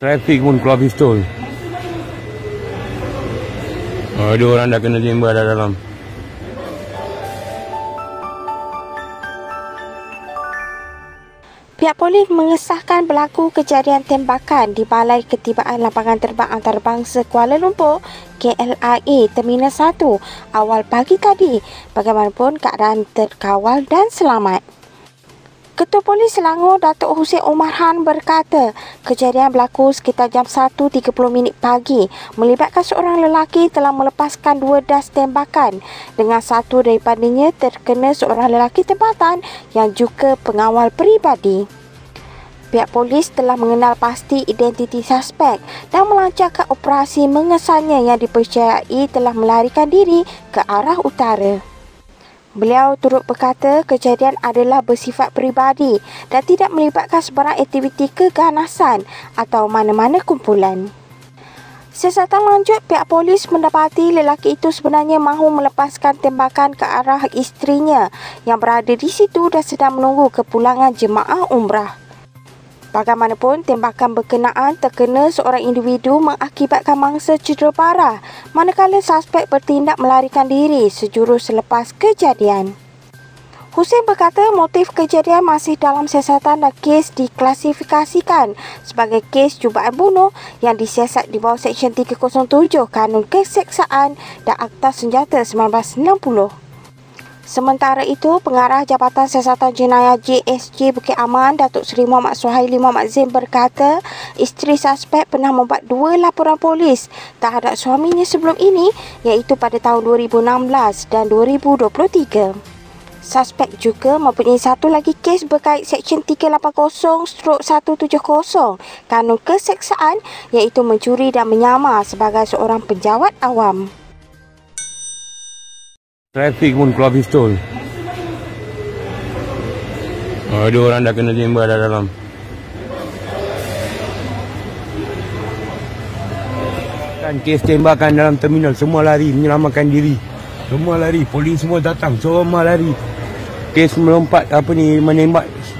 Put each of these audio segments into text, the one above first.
Trafik pun keluar pistol. Ada orang dah kena tembak dah dalam. Pihak polis mengesahkan berlaku kejadian tembakan di Balai Ketibaan Lapangan Terbang Antarabangsa Kuala Lumpur KLIA Terminal 1 awal pagi tadi. Bagaimanapun keadaan terkawal dan selamat. Ketua Polis Selangor Datuk Hussein Omar Han berkata kejadian berlaku sekitar jam 1.30 pagi melibatkan seorang lelaki telah melepaskan 2 das tembakan dengan satu daripadanya terkena seorang lelaki tempatan yang juga pengawal peribadi. Pihak polis telah mengenal pasti identiti suspek dan melancarkan operasi mengesannya yang dipercayai telah melarikan diri ke arah utara. Beliau turut berkata kejadian adalah bersifat peribadi dan tidak melibatkan sebarang aktiviti keganasan atau mana-mana kumpulan. Siasatan lanjut, pihak polis mendapati lelaki itu sebenarnya mahu melepaskan tembakan ke arah isterinya yang berada di situ dan sedang menunggu kepulangan jemaah umrah. Bagaimanapun, tembakan berkenaan terkena seorang individu mengakibatkan mangsa cedera parah, manakala suspek bertindak melarikan diri sejurus selepas kejadian. Hussein berkata motif kejadian masih dalam siasatan dan kes diklasifikasikan sebagai kes cubaan bunuh yang disiasat di bawah Seksyen 307 Kanun Keseksaan dan Akta Senjata 1960. Sementara itu, Pengarah Jabatan Siasatan Jenayah JSJ Bukit Aman, Datuk Seri Muhammad Suhaili Muhammad Zain berkata, isteri suspek pernah membuat 2 laporan polis terhadap suaminya sebelum ini, iaitu pada tahun 2016 dan 2023. Suspek juga mempunyai satu lagi kes berkait Seksyen 380/170 Kanun Keseksaan, iaitu mencuri dan menyamar sebagai seorang penjawat awam. Trafik pun keluar pistol. Ada orang dah kena tembak dah dalam. Kan kes tembakan dalam terminal, semua lari menyelamatkan diri. Semua lari, polis semua datang, semua lari. Kes melompat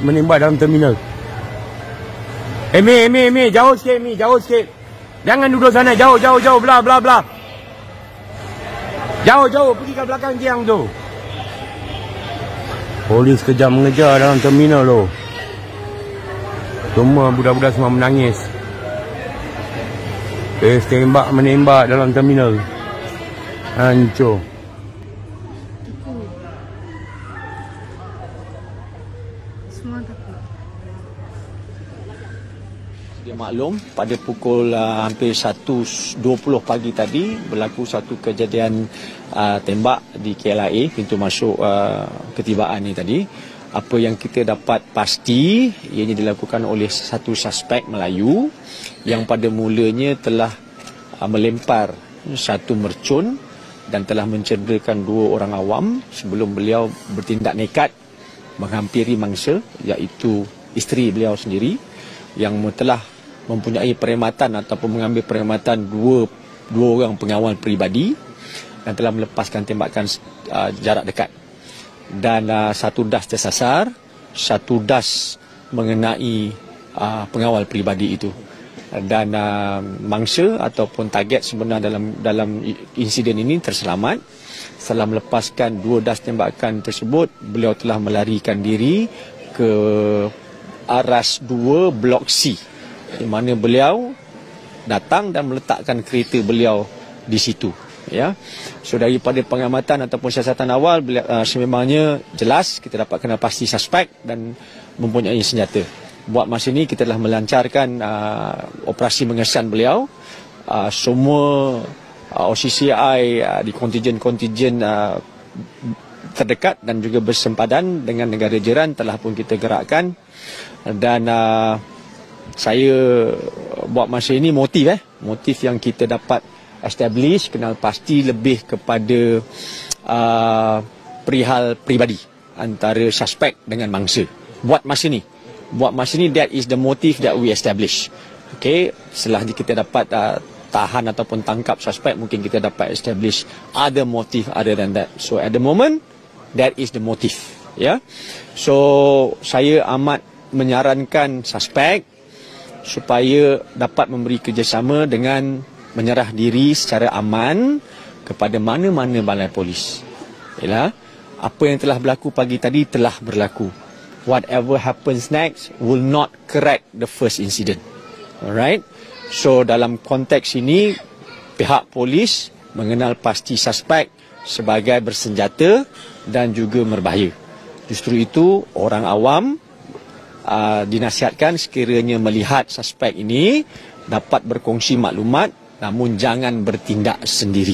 menembak dalam terminal. Mi, jauh sikit Mi, jauh sikit. Jangan duduk sana, jauh, belah. Jauh, pergi ke belakang tiang tu. Polis kejam mengejar dalam terminal tu. Semua budak-budak semua menangis. Kes menembak dalam terminal. Hancur. Dia maklum pada pukul hampir 1.20 pagi tadi berlaku satu kejadian tembak di KLIA, pintu masuk ketibaan ni tadi. Apa yang kita dapat pasti ianya dilakukan oleh satu suspek Melayu yang pada mulanya telah melempar satu mercun dan telah mencederakan 2 orang awam sebelum beliau bertindak nekat menghampiri mangsa, iaitu isteri beliau sendiri yang telah mempunyai perkhidmatan ataupun mengambil perkhidmatan dua orang pengawal peribadi dan telah melepaskan tembakan jarak dekat. Dan satu das tersasar, satu das mengenai pengawal peribadi itu. Dan mangsa ataupun target sebenar dalam insiden ini terselamat. Setelah melepaskan 2 das tembakan tersebut, beliau telah melarikan diri ke Aras 2 Blok C, di mana beliau datang dan meletakkan kereta beliau di situ. Ya, so daripada pengamatan ataupun siasatan awal, sememangnya jelas kita dapat kenal pasti suspek dan mempunyai senjata. Buat masa ini kita telah melancarkan operasi mengesan beliau. Semua OCCI di kontijen-kontijen terdekat dan juga bersempadan dengan negara jiran telah pun kita gerakkan. Dan saya buat masa ini motif yang kita dapat establish, kenal pasti lebih kepada perihal peribadi antara suspek dengan mangsa. Buat masa ni that is the motive that we establish. Okay, setelah kita dapat tahan ataupun tangkap suspek, mungkin kita dapat establish other motive other than that. So at the moment that is the motive. So saya amat menyarankan suspek supaya dapat memberi kerjasama dengan menyerah diri secara aman kepada mana-mana balai polis. Yalah, apa yang telah berlaku pagi tadi telah berlaku. Whatever happens next will not correct the first incident. Alright? So dalam konteks ini, pihak polis mengenal pasti suspek sebagai bersenjata dan juga berbahaya. Justru itu, orang awam dinasihatkan sekiranya melihat suspek ini dapat berkongsi maklumat, namun jangan bertindak sendiri.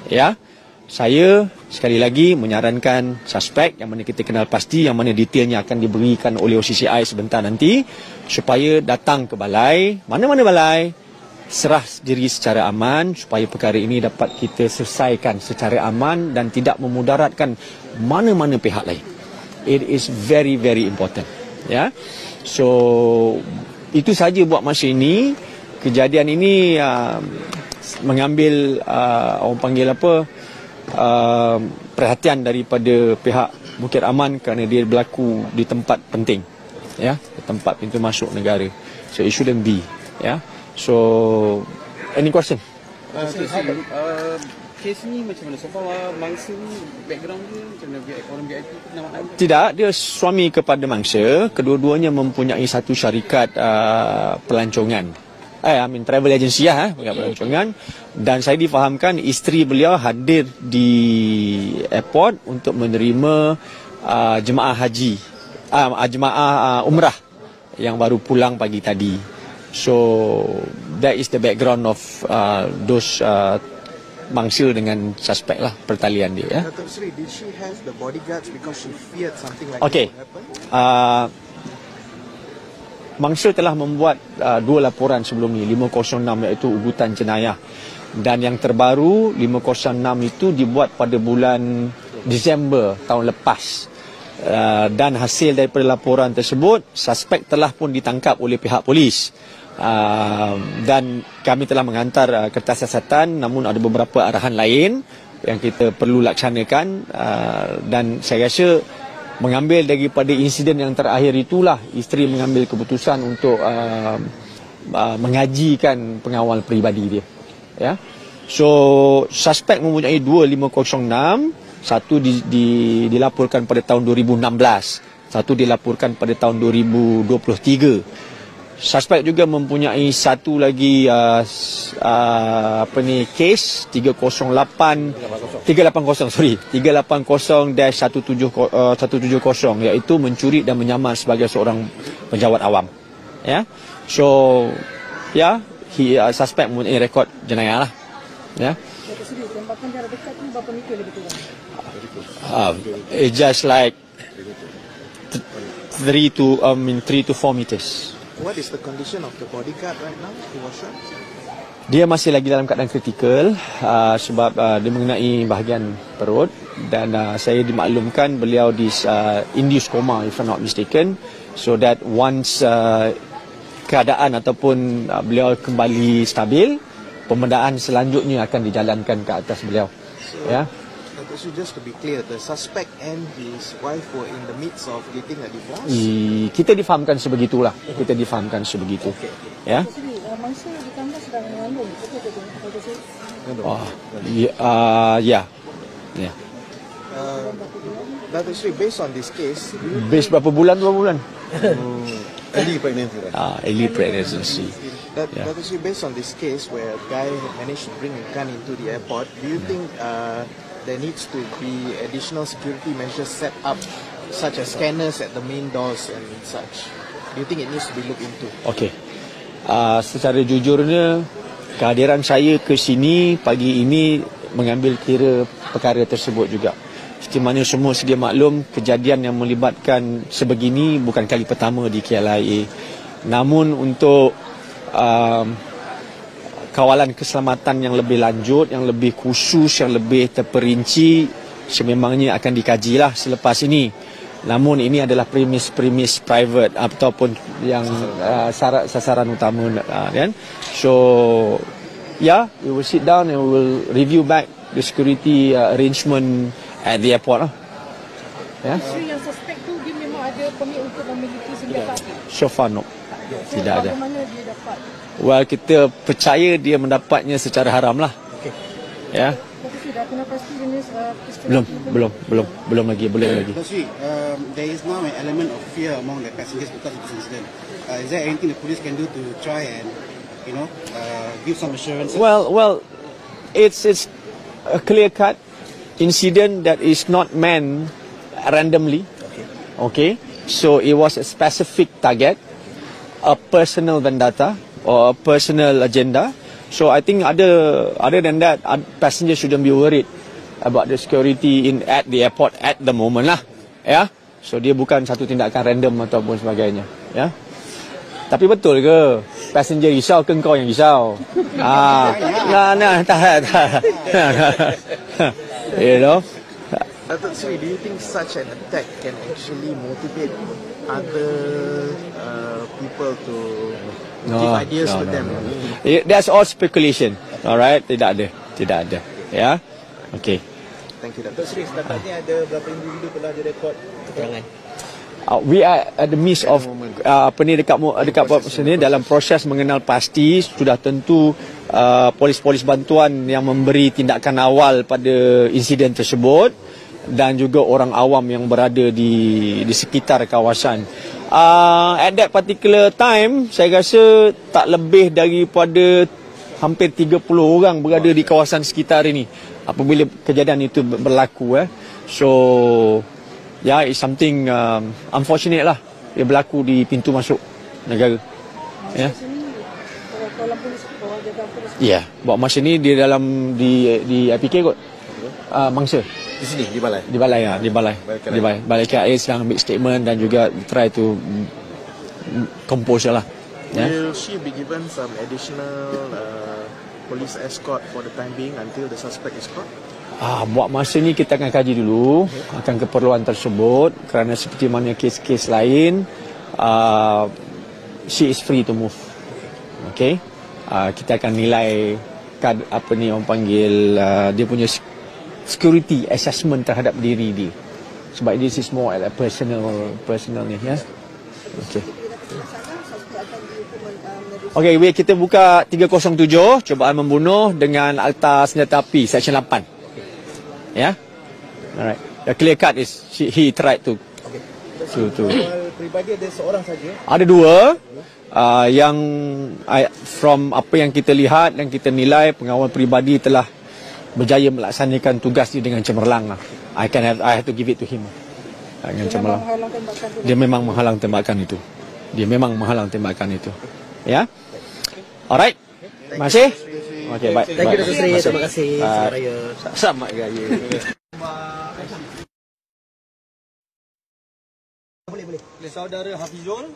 Ya, saya sekali lagi menyarankan suspek yang mana kita kenal pasti, yang mana detailnya akan diberikan oleh OCCI sebentar nanti, supaya datang ke balai, mana-mana balai, serah diri secara aman supaya perkara ini dapat kita selesaikan secara aman dan tidak memudaratkan mana-mana pihak lain. It is very, very important. Ya, so itu saja buat masa ini. Kejadian ini mengambil orang panggil apa, perhatian daripada pihak Bukit Aman kerana dia berlaku di tempat penting, ya, di tempat pintu masuk negara. So it shouldn't be. Ya, so any question? Kes ni macam mana? So far mangsa ni background dia macam mana? Orang VIP nama apa? Tidak, dia suami kepada mangsa. Kedua-duanya mempunyai satu syarikat pelancongan. Travel agency pelancongan. Dan saya difahamkan isteri beliau hadir di airport untuk menerima jemaah haji, jemaah umrah yang baru pulang pagi tadi. So that is the background of those mangsa dengan suspek lah, pertalian dia. Ya. Datuk Seri, did she have the bodyguards because she feared something like okay. that would happen? Mangsa telah membuat dua laporan sebelum ni, 506 iaitu ugutan jenayah. Dan yang terbaru 506 itu dibuat pada bulan Disember tahun lepas. Dan hasil daripada laporan tersebut, suspek telah pun ditangkap oleh pihak polis. Dan kami telah menghantar kertas siasatan, namun ada beberapa arahan lain yang kita perlu laksanakan, dan saya rasa mengambil daripada insiden yang terakhir itulah isteri mengambil keputusan untuk mengajikan pengawal peribadi dia. Ya. So suspek mempunyai 2506, satu dilaporkan pada tahun 2016, satu dilaporkan pada tahun 2023. Suspek juga mempunyai satu lagi kes 380 380-170 iaitu mencuri dan menyamar sebagai seorang penjawat awam. Ya. So ya, suspek mempunyai rekod jenayah lah. Ya. Tembakan jarak dekat tu berapa meter lebih kurang? It's just like 3 to 4 meters. What is the condition of the bodyguard right now who was shot? Dia masih lagi dalam keadaan kritikal sebab dia mengenai bahagian perut, dan saya dimaklumkan beliau di induced coma if I'm not mistaken, so that once keadaan ataupun beliau kembali stabil, pembedahan selanjutnya akan dijalankan ke atas beliau. Ya. So just to be clear, the suspect and his wife were in the midst of getting a divorce? Kita difahamkan sebegitulah. Kita difahamkan sebegitu. Ya. Mangsa ditambah sedang mengandung. Ya. Datuk Seri, based on this case, Based berapa bulan? early pregnancy, right? Early pregnancy. Datuk Seri, based on this case where a guy managed to bring a gun into the airport, do you think there needs to be additional security measures set up, such as scanners at the main doors and such? Do you think it needs to be looked into? Okey. Secara jujurnya, kehadiran saya ke sini pagi ini mengambil kira perkara tersebut juga. Seperti mana semua sedia maklum, kejadian yang melibatkan sebegini bukan kali pertama di KLIA. Namun untuk kawalan keselamatan yang lebih lanjut, yang lebih khusus, yang lebih terperinci, sememangnya akan dikajilah selepas ini. Namun ini adalah premis private ataupun yang sasaran utama, kan? So yeah, we will sit down and we will review back the security arrangement at the airport lah. Ya. Yang suspek tu dia memang ada permit untuk memiliki senjata api? So far no. Tidak ada. Well, kita percaya dia mendapatnya secara haram lah. Ya. Belum lagi. There is now an element of fear among the passengers because of this incident. Is there anything the police can do to try and, give some assurance? Well, it's a clear-cut incident that is not meant randomly. Okay. So it was a specific target, a personal vendetta or a personal agenda. So I think other than that, passengers shouldn't be worried about the security at the airport at the moment lah. Ya. So dia bukan satu tindakan random ataupun sebagainya. Ya. Tapi betul ke passenger risau ke kau yang risau? Tak. You know. Datuk Seri, do you think such an attack can actually motivate other people to give ideas to them? That's all speculation. Alright, tidak ada. Ya. Okay. Thank you, Datuk Seri. Sepatutnya ada berapa individu telah direkod keterangan? We are at the midst of dekat sini dalam proses mengenal pasti. Sudah tentu polis-polis bantuan yang memberi tindakan awal pada insiden tersebut dan juga orang awam yang berada di sekitar kawasan. At that particular time, saya rasa tak lebih daripada hampir 30 orang berada di kawasan sekitar ini apabila kejadian itu berlaku. So, it's something unfortunate lah. Dia berlaku di pintu masuk negara. Bawa masa ni dia dalam di IPK kot. Mangsa. Di sini, di balai? Di balai. Balai KIA sedang ambil statement dan juga try to compose lah. Will she be given some additional police escort for the time being until the suspect is caught? Buat masa ni kita akan kaji dulu akan keperluan tersebut kerana seperti mana kes-kes lain, she is free to move. Okay, kita akan nilai orang panggil dia punya security assessment terhadap diri dia. Sebab this is more like personal ni, ya. Okay, kita buka 307 cubaan membunuh dengan akta senjata api section 8. Ya. Alright. The clear cut is he tried to Pribadi ada seorang saja. Ada dua. Yang from apa yang kita lihat dan kita nilai, pengawal peribadi telah berjaya melaksanakan tugas dia dengan cemerlang lah. I have to give it to him. Dengan cemerlang. Dia memang menghalang tembakan itu. Ya. Alright. Terima kasih. Okay, baik. Thank you, Datuk Seri. Terima kasih. Selamat raya. Boleh. Saudara Hafizul,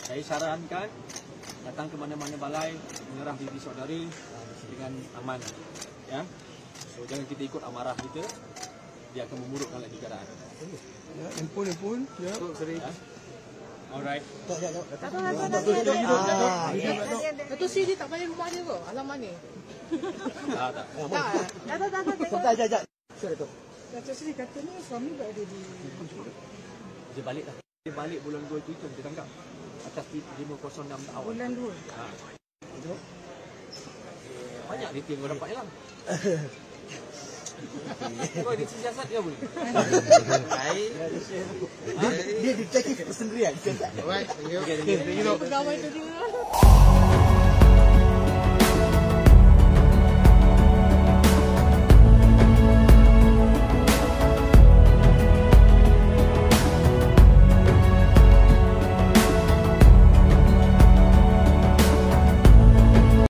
saya sarankan datang ke mana-mana balai, menyerah diri saudara dengan aman. Ya. So jangan kita ikut amarah kita, dia akan memburukkan lagi keadaan. Ya, handphone. Ya. Alright. Datuk Seri tak balik rumah dia ke? Alamat ni. Tak. Datuk Seri katanya suami berada di... Dia balik lah. Dia balik bulan 2 itu dia tangkap. Atas 506 awal. Bulan 2. Banyak detail kau dapat hilang. Kau ada siasat dia boleh? Dia detektif sendirian. Pegawai tu dia.